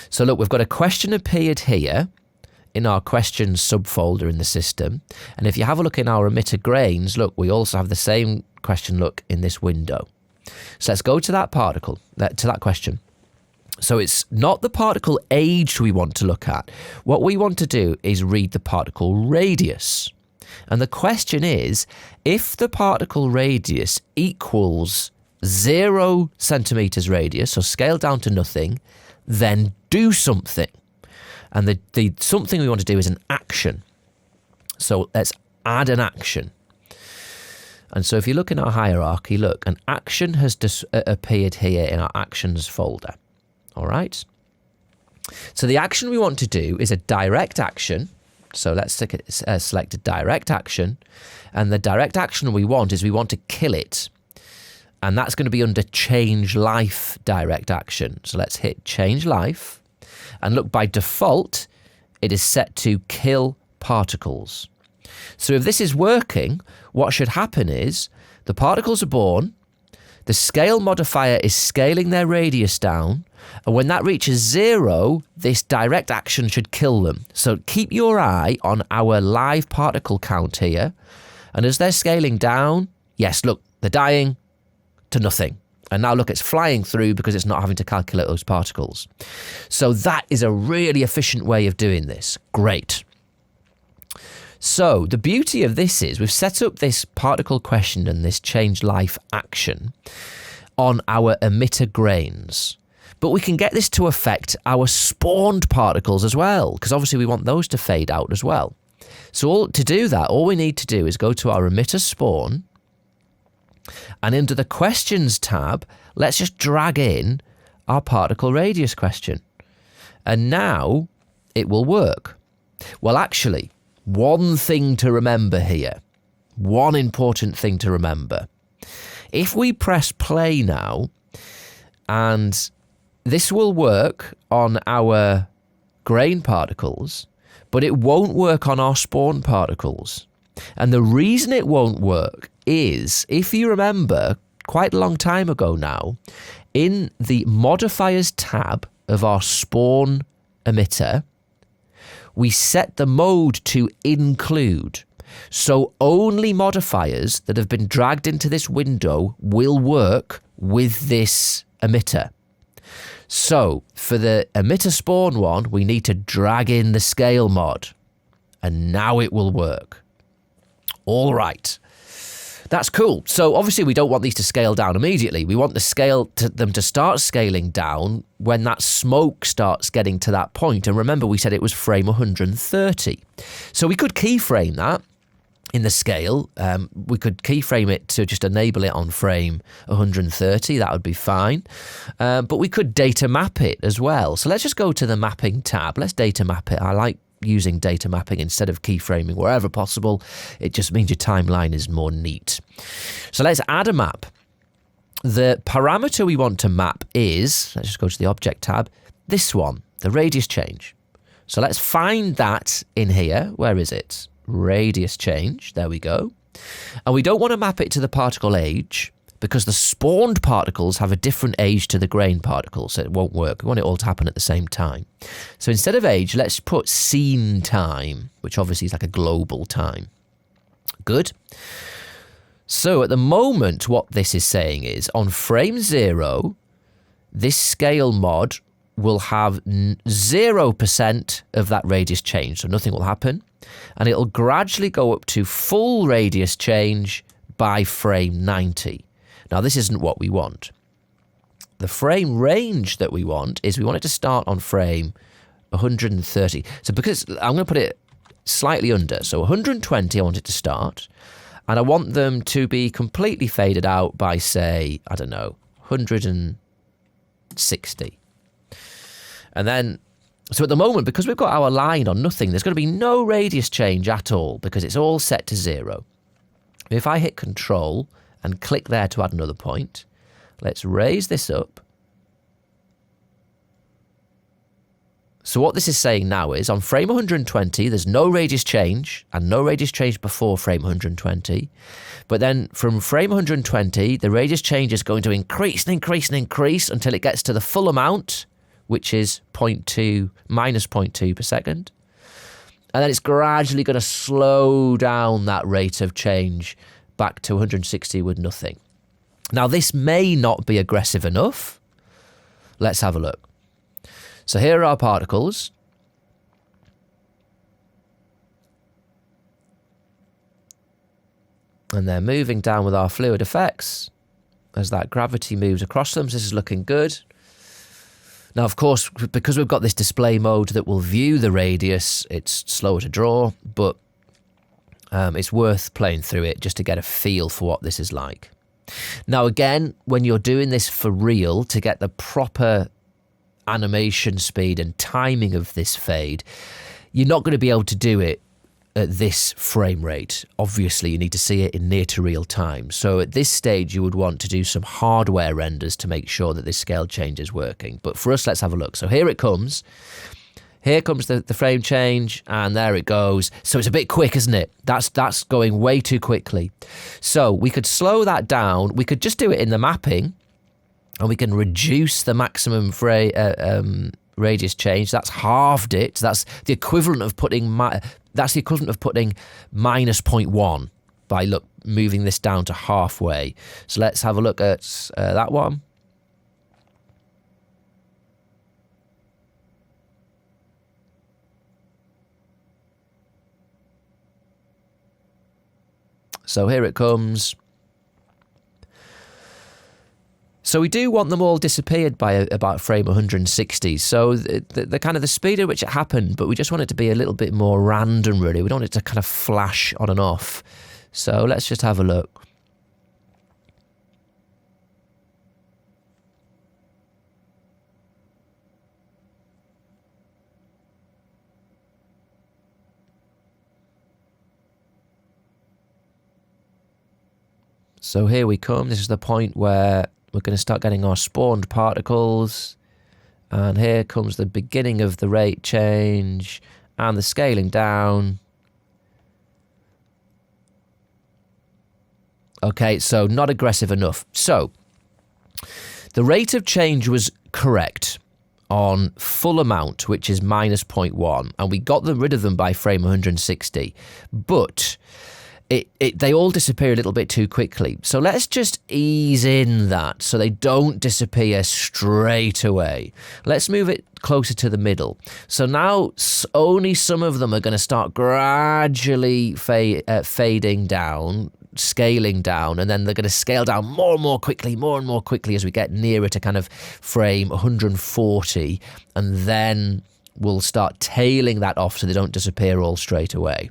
S1: So look, we've got a question appeared here in our questions subfolder in the system. And if you have a look in our emitter grains, look, we also have the same question look in this window. So let's go to that particle, to that question. So it's not the particle age we want to look at. What we want to do is read the particle radius. And the question is, if the particle radius equals 0 centimeters radius, so scale down to nothing, then do something. And the something we want to do is an action. So let's add an action. And so if you look in our hierarchy, look, an action has appeared here in our actions folder. All right. So the action we want to do is a direct action. So let's select a direct action. And the direct action we want to kill it. And that's going to be under change life direct action. So let's hit change life. And look, by default, it is set to kill particles. So if this is working, what should happen is the particles are born, the scale modifier is scaling their radius down, and when that reaches 0, this direct action should kill them. So keep your eye on our live particle count here, and as they're scaling down, yes, look, they're dying to nothing. And now look, it's flying through because it's not having to calculate those particles. So that is a really efficient way of doing this. Great. So the beauty of this is we've set up this particle question and this change life action on our emitter grains. But we can get this to affect our spawned particles as well, because obviously we want those to fade out as well. So to do that, all we need to do is go to our emitter spawn, and under the questions tab, let's just drag in our particle radius question. And now it will work. Well, actually, one thing to remember here, one important thing to remember. If we press play now, and this will work on our grain particles, but it won't work on our spawn particles. And the reason it won't work is, if you remember, quite a long time ago now, in the modifiers tab of our spawn emitter, we set the mode to include. So only modifiers that have been dragged into this window will work with this emitter. So for the emitter spawn one, we need to drag in the scale mod, and now it will work. All right. That's cool. So obviously we don't want these to scale down immediately. We want them to start scaling down when that smoke starts getting to that point. And remember, we said it was frame 130. So we could keyframe that in the scale. We could keyframe it to just enable it on frame 130. That would be fine. But we could data map it as well. So let's just go to the mapping tab. Let's data map it. I like using data mapping instead of keyframing wherever possible. It just means your timeline is more neat. So let's add a map. The parameter we want to map is, let's just go to the object tab, this one, the radius change. So let's find that in here. Where is it? Radius change. There we go. And we don't want to map it to the particle age, because the spawned particles have a different age to the grain particles, so it won't work. We want it all to happen at the same time. So instead of age, let's put scene time, which obviously is like a global time. Good. So at the moment, what this is saying is, on frame 0, this scale mod will have 0% of that radius change, so nothing will happen. And it'll gradually go up to full radius change by frame 90. Now, this isn't what we want. The frame range that we want is we want it to start on frame 130. So because I'm going to put it slightly under. So 120 I want it to start. And I want them to be completely faded out by, say, I don't know, 160. And then, so at the moment, because we've got our line on nothing, there's going to be no radius change at all because it's all set to 0. If I hit Control and click there to add another point, let's raise this up. So what this is saying now is, on frame 120, there's no radius change, and no radius change before frame 120. But then from frame 120, the radius change is going to increase and increase and increase until it gets to the full amount, which is minus 0.2 per second. And then it's gradually going to slow down that rate of change back to 160 with nothing. Now, this may not be aggressive enough. Let's have a look. So here are our particles. And they're moving down with our fluid effects as that gravity moves across them. So this is looking good. Now, of course, because we've got this display mode that will view the radius, it's slower to draw, but It's worth playing through it just to get a feel for what this is like. Now again, when you're doing this for real, to get the proper animation speed and timing of this fade, you're not going to be able to do it at this frame rate. Obviously, you need to see it in near to real time. So at this stage, you would want to do some hardware renders to make sure that this scale change is working. But for us, let's have a look. So here it comes. Here comes the frame change, and there it goes. So it's a bit quick, isn't it? That's going way too quickly. So we could slow that down. We could just do it in the mapping, and we can reduce the maximum radius change. That's halved it. That's the equivalent of putting -0.1 by moving this down to halfway. So let's have a look at that one. So here it comes. So we do want them all disappeared by about frame 160. So the kind of the speed at which it happened, but we just want it to be a little bit more random, really. We don't want it to kind of flash on and off. So let's just have a look. So here we come. This is the point where we're going to start getting our spawned particles. And here comes the beginning of the rate change and the scaling down. Okay, so not aggressive enough. So the rate of change was correct on full amount, which is -0.1. And we got rid of them by frame 160. But they all disappear a little bit too quickly. So let's just ease in that so they don't disappear straight away. Let's move it closer to the middle. So now only some of them are going to start gradually fading down, scaling down, and then they're going to scale down more and more quickly as we get nearer to kind of frame 140, and then we'll start tailing that off so they don't disappear all straight away.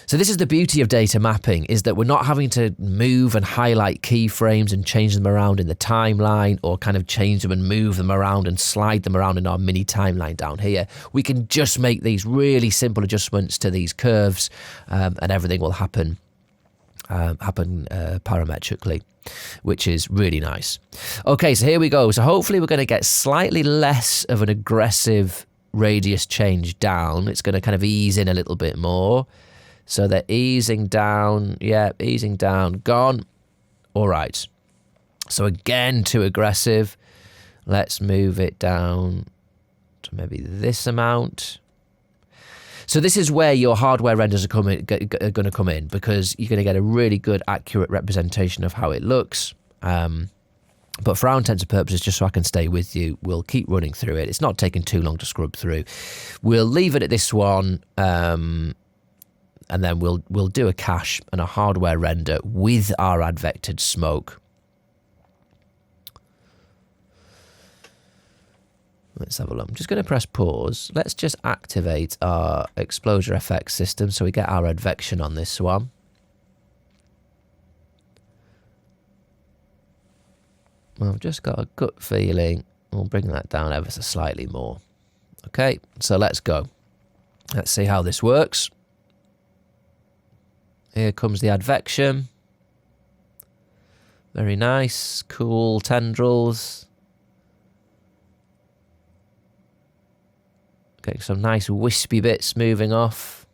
S1: So this is the beauty of data mapping, is that we're not having to move and highlight keyframes and change them around in the timeline, or kind of change them and move them around and slide them around in our mini timeline down here. We can just make these really simple adjustments to these curves, and everything will happen parametrically, which is really nice. Okay, so here we go. So hopefully we're going to get slightly less of an aggressive radius change down. It's going to kind of ease in a little bit more. So they're easing down. Yeah, easing down. Gone. All right. So again, too aggressive. Let's move it down to maybe this amount. So this is where your hardware renders are going to come in, because you're going to get a really good, accurate representation of how it looks. But for our intents and purposes, just so I can stay with you, we'll keep running through it. It's not taking too long to scrub through. We'll leave it at this one. And then we'll do a cache and a hardware render with our advected smoke. Let's have a look. I'm just going to press pause. Let's just activate our xpExplosiaFX system so we get our advection on this one. Well, I've just got a gut feeling. We'll bring that down ever so slightly more. Okay, so let's go. Let's see how this works. Here comes the advection. Very nice, cool tendrils. Okay, some nice wispy bits moving off.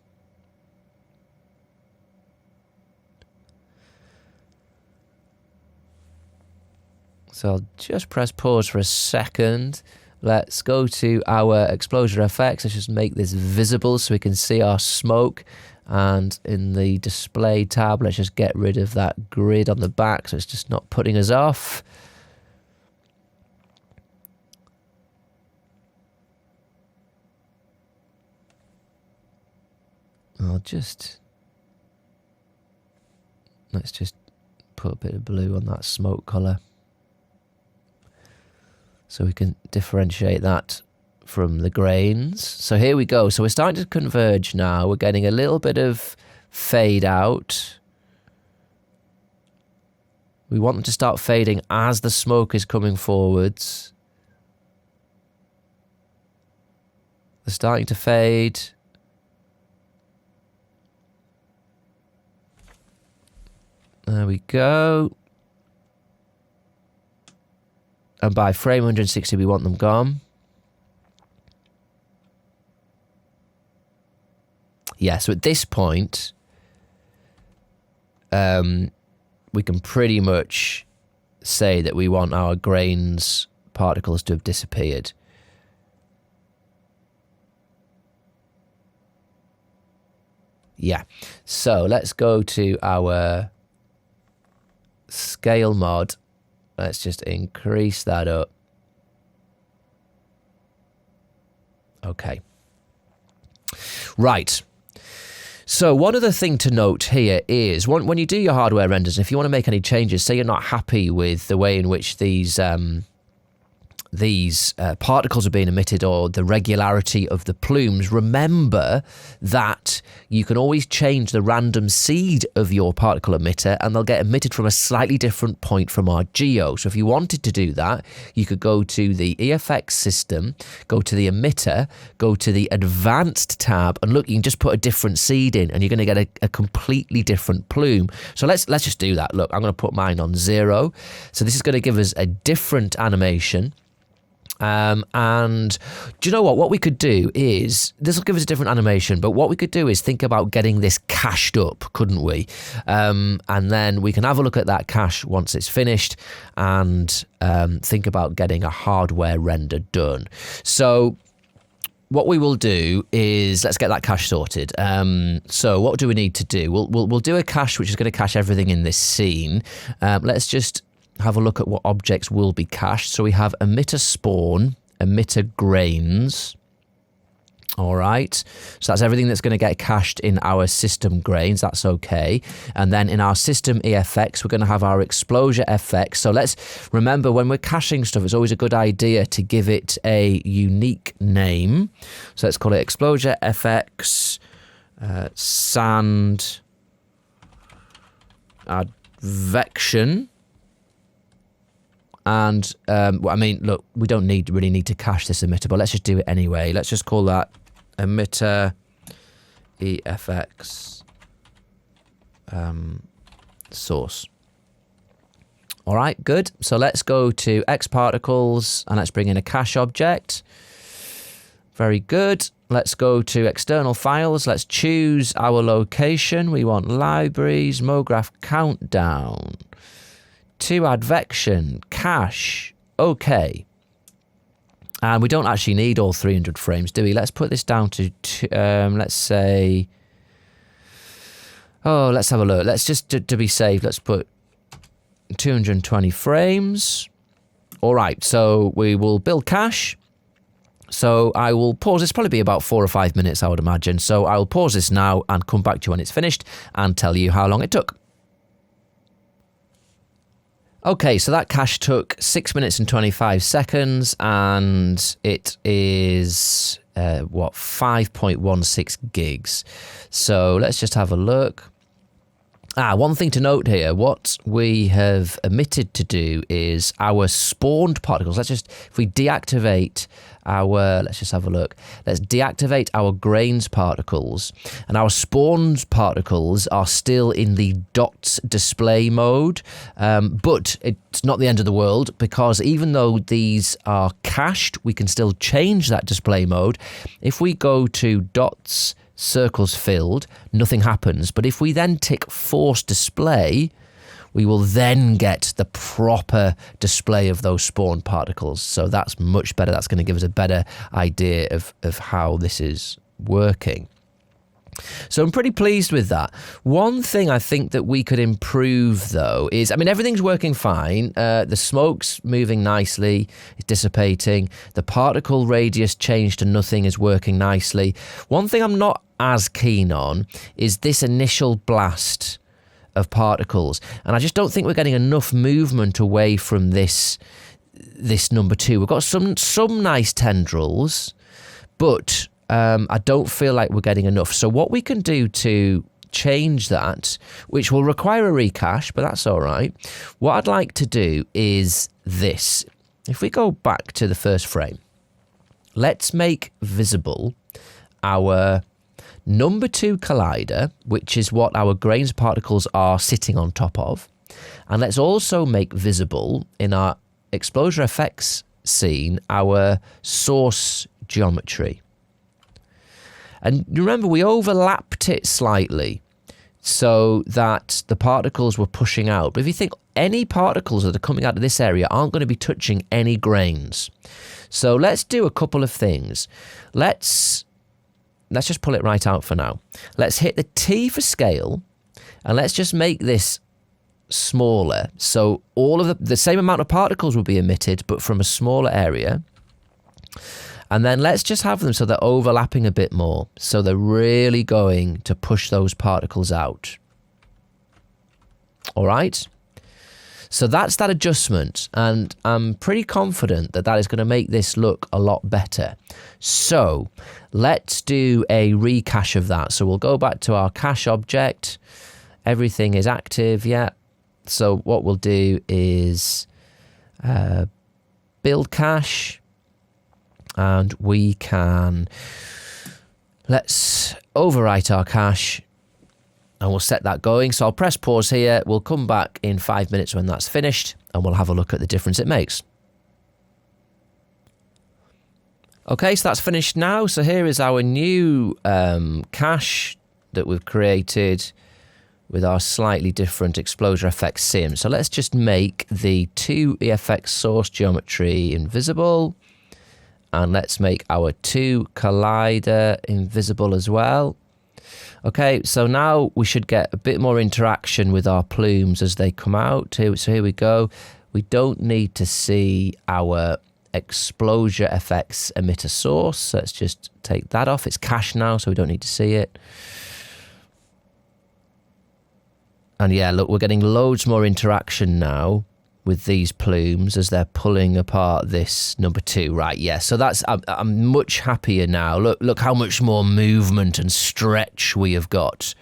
S1: So I'll just press pause for a second. Let's go to our xpExplosiaFX. Let's just make this visible so we can see our smoke. And in the display tab, let's just get rid of that grid on the back so it's just not putting us off. Let's just put a bit of blue on that smoke colour so we can differentiate that from the grains. So here we go. So we're starting to converge now. We're getting a little bit of fade out. We want them to start fading as the smoke is coming forwards. They're starting to fade. There we go. And by frame 160, we want them gone. Yeah, so at this point, we can pretty much say that we want our grains particles to have disappeared. Yeah, so let's go to our scale mod. Let's just increase that up. Okay. Right. So one other thing to note here is when you do your hardware renders, if you want to make any changes, say you're not happy with the way in which these particles are being emitted or the regularity of the plumes, remember that you can always change the random seed of your particle emitter and they'll get emitted from a slightly different point from our geo. So if you wanted to do that, you could go to the EFX system, go to the emitter, go to the advanced tab, and look, you can just put a different seed in and you're going to get a completely different plume. So let's just do that. Look, I'm going to put mine on 0. So this is going to give us a different animation. And do you know what we could do is, this will give us a different animation, but what we could do is think about getting this cached up, couldn't we? And then we can have a look at that cache once it's finished and think about getting a hardware render done. So what we will do is, let's get that cache sorted. So what do we need to do? We'll do a cache which is going to cache everything in this scene. Let's just have a look at what objects will be cached. So we have emitter spawn, emitter grains. All right. So that's everything that's going to get cached in our system grains. That's okay. And then in our system EFX, we're going to have our xpExplosiaFX. So let's remember, when we're caching stuff, it's always a good idea to give it a unique name. So let's call it xpExplosiaFX Sand Advection. And, I mean, look, we don't really need to cache this emitter, but let's just do it anyway. Let's just call that emitter EFX source. All right, good. So let's go to xParticles and let's bring in a cache object. Very good. Let's go to external files. Let's choose our location. We want libraries, MoGraph countdown. To advection, cache, okay. And we don't actually need all 300 frames, do we? Let's put this down to, let's say, oh, let's have a look. Let's just, to be safe, let's put 220 frames. All right, so we will build cache. So I will pause. This probably be about 4 or 5 minutes, I would imagine. So I will pause this now and come back to you when it's finished and tell you how long it took. Okay, so that cache took 6 minutes and 25 seconds, and it is, 5.16 gigs. So let's just have a look. One thing to note here, what we have omitted to do is our spawned particles. If we deactivate our, let's just have a look. Let's deactivate our grains particles, and our spawned particles are still in the dots display mode, but it's not the end of the world, because even though these are cached, we can still change that display mode. If we go to dots, circles filled, nothing happens. But if we then tick force display, we will then get the proper display of those spawn particles. So that's much better. That's going to give us a better idea of how this is working. So I'm pretty pleased with that. One thing I think that we could improve, though, is, I mean, everything's working fine. The smoke's moving nicely, it's dissipating. The particle radius change to nothing is working nicely. One thing I'm not as keen on is this initial blast of particles. And I just don't think we're getting enough movement away from this number 2. We've got some nice tendrils. but I don't feel like we're getting enough. So what we can do to change that, which will require a recache, but that's all right. What I'd like to do is this. If we go back to the first frame, let's make visible our number 2 collider, which is what our grains particles are sitting on top of. And let's also make visible in our xpExplosiaFX scene our source geometry. And remember, we overlapped it slightly so that the particles were pushing out. But if you think, any particles that are coming out of this area aren't going to be touching any grains. So let's do a couple of things. Let's just pull it right out for now. Let's hit the T for scale, and let's just make this smaller. So all of the same amount of particles will be emitted, but from a smaller area. And then let's just have them so they're overlapping a bit more. So they're really going to push those particles out. All right. So that's that adjustment. And I'm pretty confident that that is going to make this look a lot better. So let's do a recache of that. So we'll go back to our cache object. Everything is active. Yeah. So what we'll do is build cache. And we can, let's overwrite our cache and we'll set that going. So I'll press pause here. We'll come back in 5 minutes when that's finished and we'll have a look at the difference it makes. Okay, so that's finished now. So here is our new cache that we've created with our slightly different xpExplosiaFX sim. So let's just make the 2EFX source geometry invisible. And let's make our 2 collider invisible as well. Okay, so now we should get a bit more interaction with our plumes as they come out. So here we go. We don't need to see our xpExplosiaFX emitter source. So let's just take that off. It's cached now, so we don't need to see it. And yeah, look, we're getting loads more interaction now with these plumes as they're pulling apart this number 2. Right, yeah, so that's, I'm much happier now. Look how much more movement and stretch we have got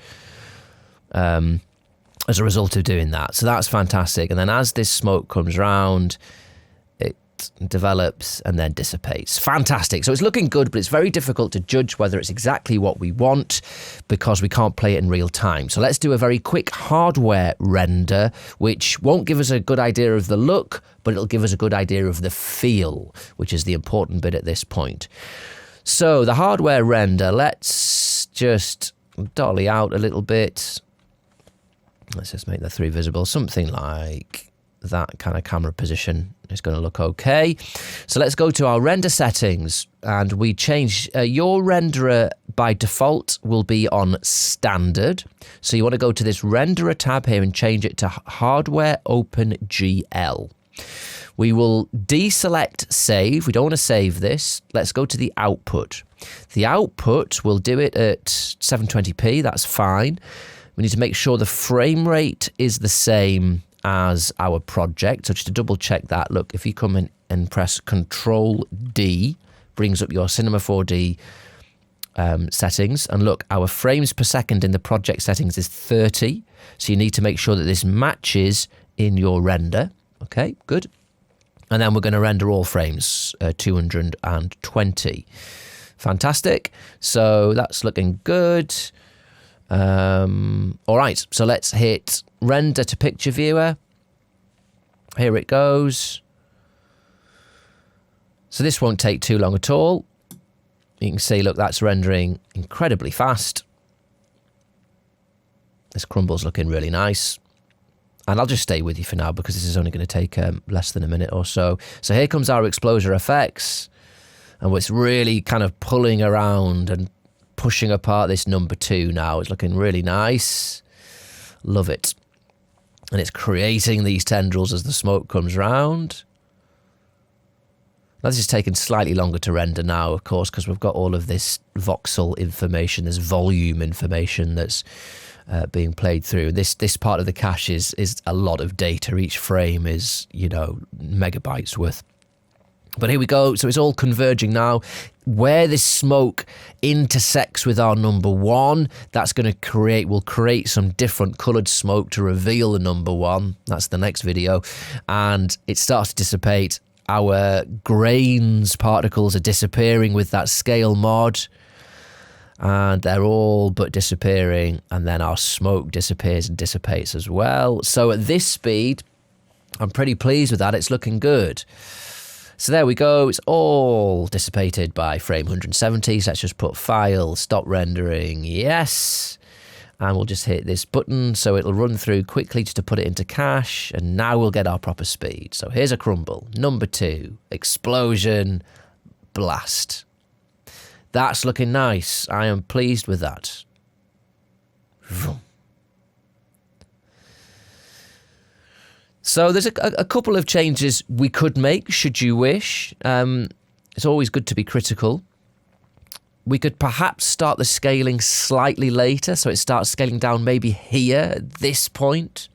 S1: as a result of doing that. So that's fantastic. And then as this smoke comes round, it develops and then dissipates. Fantastic. So it's looking good, but it's very difficult to judge whether it's exactly what we want because we can't play it in real time. So let's do a very quick hardware render, which won't give us a good idea of the look, but it'll give us a good idea of the feel, which is the important bit at this point. So the hardware render, let's just dolly out a little bit. Let's just make the 3 visible, something like that kind of camera position is going to look okay. So let's go to our render settings and we change your renderer by default will be on standard. So you want to go to this renderer tab here and change it to hardware OpenGL. We will deselect save. We don't want to save this. Let's go to the output. The output, we'll do it at 720p. That's fine. We need to make sure the frame rate is the same as our project. So just to double check that, look, if you come in and press Control D, brings up your Cinema 4D settings. And look, our frames per second in the project settings is 30. So you need to make sure that this matches in your render. Okay, good. And then we're going to render all frames 220. Fantastic. So that's looking good. All right, so let's hit render to picture viewer. Here it goes. So this won't take too long at all. You can see, look, that's rendering incredibly fast. This crumble's looking really nice. And I'll just stay with you for now because this is only going to take less than a minute or so. So here comes our xpExplosiaFX. And it's really kind of pulling around and pushing apart this number 2 now. It's looking really nice. Love it. And it's creating these tendrils as the smoke comes round. Now this is taking slightly longer to render now, of course, because we've got all of this voxel information, this volume information that's being played through. This part of the cache is a lot of data. Each frame is, you know, megabytes worth But here we go. So it's all converging now. Where this smoke intersects with our number one, that's going to will create some different coloured smoke to reveal the number one. That's the next video. And it starts to dissipate. Our grains particles are disappearing with that scale mod. And they're all but disappearing. And then our smoke disappears and dissipates as well. So at this speed, I'm pretty pleased with that. It's looking good. So there we go. It's all dissipated by frame 170. So let's just put file, stop rendering, yes. And we'll just hit this button so it'll run through quickly just to put it into cache. And now we'll get our proper speed. So here's a crumble. Number 2, explosion, blast. That's looking nice. I am pleased with that. Vroom. So there's a couple of changes we could make, should you wish. It's always good to be critical. We could perhaps start the scaling slightly later, so it starts scaling down maybe here at this point.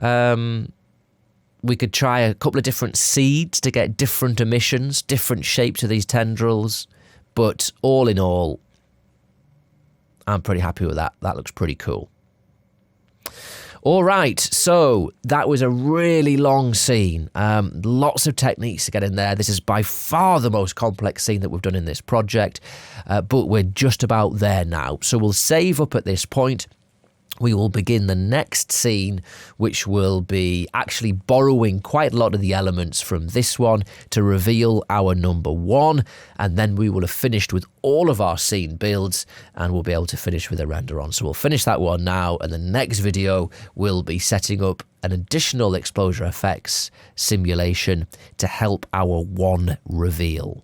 S1: We could try a couple of different seeds to get different emissions, different shapes of these tendrils. But all in all, I'm pretty happy with that. That looks pretty cool. All right, so that was a really long scene. Lots of techniques to get in there. This is by far the most complex scene that we've done in this project, but we're just about there now. So we'll save up at this point. We will begin the next scene, which will be actually borrowing quite a lot of the elements from this one to reveal our number one. And then we will have finished with all of our scene builds and we'll be able to finish with a render on. So we'll finish that one now. And the next video will be setting up an additional XpExplosiaFX simulation to help our one reveal.